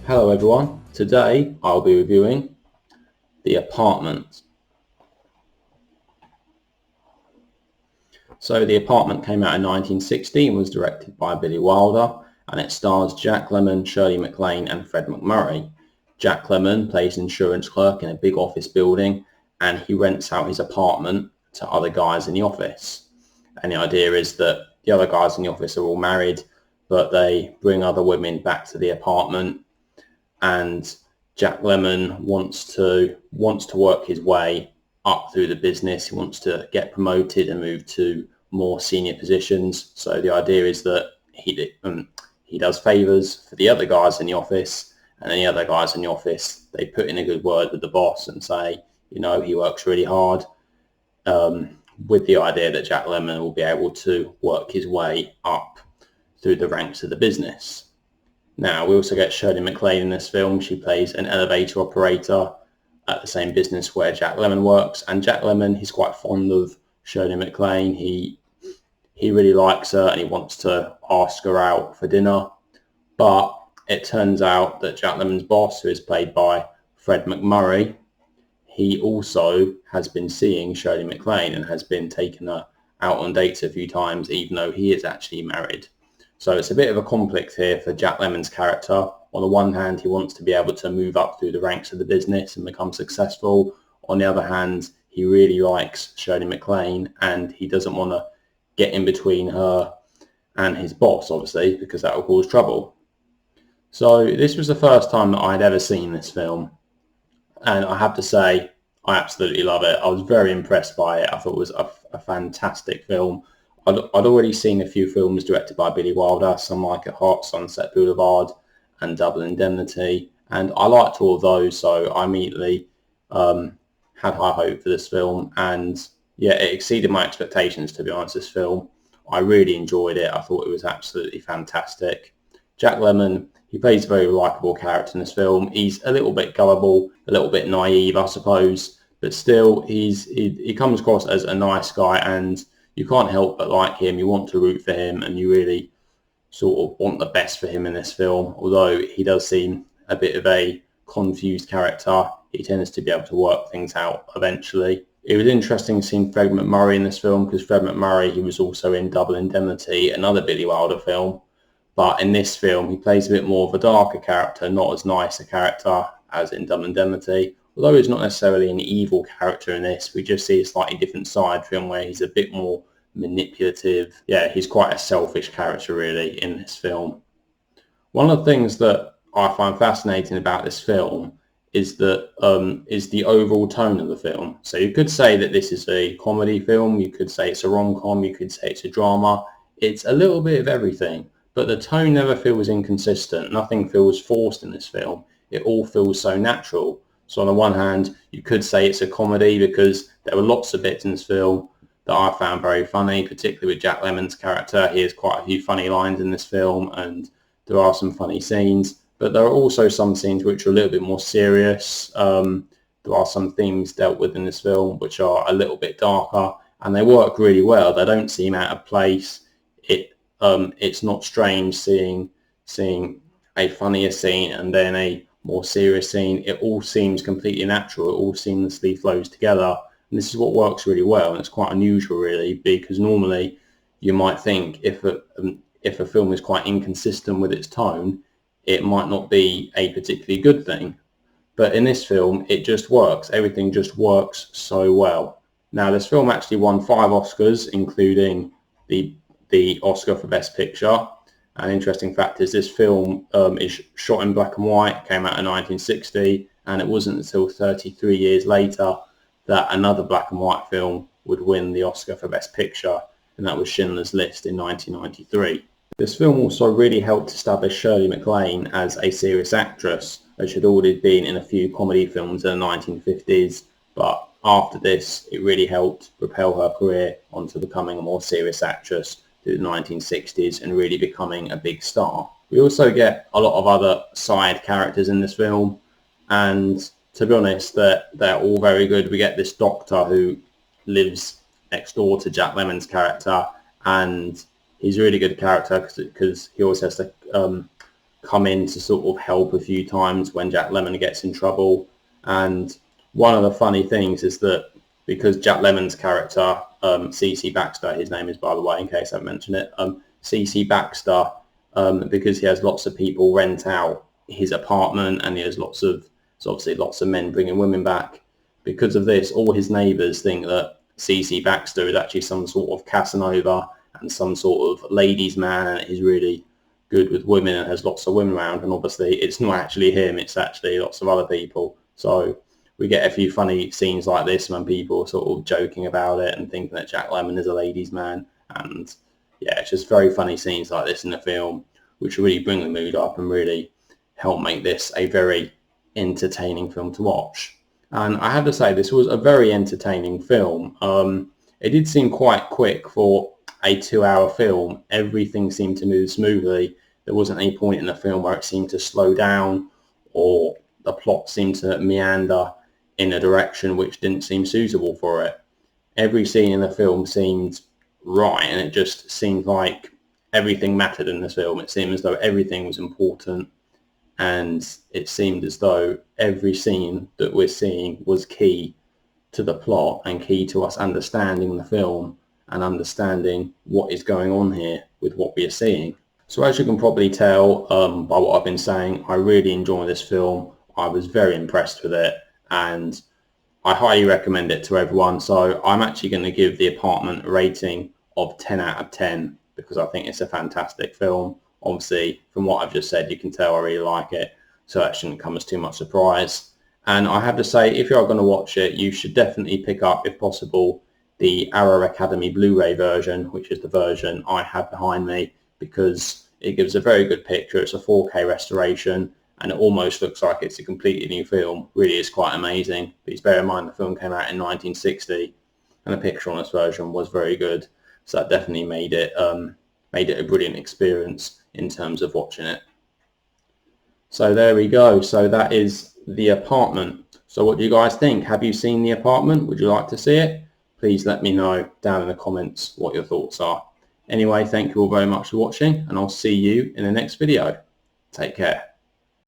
Hello everyone, today I'll be reviewing The Apartment. So The Apartment came out in 1960 and was directed by Billy Wilder, and it stars Jack Lemmon, Shirley MacLaine and Fred MacMurray. Jack Lemmon plays an insurance clerk in a big office building, and he rents out his apartment to other guys in the office. And the idea is that the other guys in the office are all married, but they bring other women back to the apartment, and Jack Lemmon wants to work his way up through the business. He wants to get promoted and move to more senior positions. So the idea is that he does favors for the other guys in the office, and then the other guys in the office, they put in a good word with the boss and say, he works really hard, with the idea that Jack Lemmon will be able to work his way up through the ranks of the business. Now, we also get Shirley MacLaine in this film. She plays an elevator operator at the same business where Jack Lemmon works. And Jack Lemmon, he's quite fond of Shirley MacLaine. He really likes her and he wants to ask her out for dinner. But it turns out that Jack Lemmon's boss, who is played by Fred MacMurray, he also has been seeing Shirley MacLaine and has been taking her out on dates a few times, even though he is actually married. So it's a bit of a conflict here for Jack Lemmon's character. On the one hand, he wants to be able to move up through the ranks of the business and become successful. On the other hand, he really likes Shirley MacLaine and he doesn't want to get in between her and his boss, obviously, because that will cause trouble. So this was the first time that I'd ever seen this film. And I have to say, I absolutely love it. I was very impressed by it. I thought it was a fantastic film. I'd already seen a few films directed by Billy Wilder, some like Hot, Sunset Boulevard and Double Indemnity, and I liked all of those, so I immediately had high hope for this film, and yeah, it exceeded my expectations, to be honest, this film. I really enjoyed it. I thought it was absolutely fantastic. Jack Lemmon, he plays a very likeable character in this film. He's a little bit gullible, a little bit naive, I suppose, but still he comes across as a nice guy, and you can't help but like him. You want to root for him and you really sort of want the best for him in this film. Although he does seem a bit of a confused character, he tends to be able to work things out eventually. It was interesting seeing Fred MacMurray in this film because Fred MacMurray, he was also in Double Indemnity, another Billy Wilder film. But in this film, he plays a bit more of a darker character, not as nice a character as in Double Indemnity. Although he's not necessarily an evil character in this, we just see a slightly different side to him where he's a bit more manipulative. Yeah, he's quite a selfish character really in this film. One of the things that I find fascinating about this film is that is the overall tone of the film. So you could say that this is a comedy film, you could say it's a rom-com, you could say it's a drama. It's a little bit of everything, but the tone never feels inconsistent. Nothing feels forced in this film. It all feels so natural. So on the one hand, you could say it's a comedy because there were lots of bits in this film that I found very funny, particularly with Jack Lemmon's character. He has quite a few funny lines in this film and there are some funny scenes, but there are also some scenes which are a little bit more serious. There are some themes dealt with in this film which are a little bit darker and they work really well. They don't seem out of place. It's not strange seeing a funnier scene and then a more serious scene. It all seems completely natural. It all seamlessly flows together. And this is what works really well. And it's quite unusual, really, because normally you might think if a film is quite inconsistent with its tone, it might not be a particularly good thing. But in this film, it just works. Everything just works so well. Now, this film actually won 5 Oscars, including the Oscar for Best Picture. An interesting fact is this film is shot in black and white, came out in 1960, and it wasn't until 33 years later that another black and white film would win the Oscar for Best Picture, and that was Schindler's List in 1993. This film also really helped establish Shirley MacLaine as a serious actress, as she'd already been in a few comedy films in the 1950s, but after this it really helped propel her career onto becoming a more serious actress through the 1960s and really becoming a big star. We also get a lot of other side characters in this film, and to be honest, they're all very good. We get this doctor who lives next door to Jack Lemmon's character, and he's a really good character because he always has to come in to sort of help a few times when Jack Lemmon gets in trouble. And one of the funny things is that because Jack Lemmon's character, C.C. Baxter, his name is, by the way, in case I haven't mentioned it, C.C. Baxter, because he has lots of people rent out his apartment, and he has obviously lots of men bringing women back. Because of this, all his neighbours think that C.C. Baxter is actually some sort of Casanova and some sort of ladies' man, and is really good with women and has lots of women around. And obviously it's not actually him, it's actually lots of other people. So we get a few funny scenes like this when people are sort of joking about it and thinking that Jack Lemmon is a ladies' man. And yeah, it's just very funny scenes like this in the film, which really bring the mood up and really help make this a very entertaining film to watch. And I have to say, this was a very entertaining film. It did seem quite quick for a 2-hour film. Everything seemed to move smoothly. There wasn't any point in the film where it seemed to slow down or the plot seemed to meander in a direction which didn't seem suitable for it. Every scene in the film seemed right, and it just seemed like everything mattered in this film. It seemed as though everything was important, and it seemed as though every scene that we're seeing was key to the plot and key to us understanding the film and understanding what is going on here with what we are seeing. So as you can probably tell by what I've been saying, I really enjoy this film. I was very impressed with it, and I highly recommend it to everyone. So I'm actually going to give The Apartment a rating of 10 out of 10 because I think it's a fantastic film. Obviously, from what I've just said, you can tell I really like it, so that shouldn't come as too much surprise. And I have to say, if you are going to watch it, you should definitely pick up, if possible, the Arrow Academy Blu-ray version, which is the version I have behind me, because it gives a very good picture. It's a 4K restoration, and it almost looks like it's a completely new film. Really is quite amazing. Please bear in mind the film came out in 1960, and the picture on this version was very good. So that definitely made it a brilliant experience in terms of watching it. So there we go. So that is The Apartment. So what do you guys think? Have you seen The Apartment? Would you like to see it? Please let me know down in the comments what your thoughts are. Anyway, thank you all very much for watching, and I'll see you in the next video. Take care.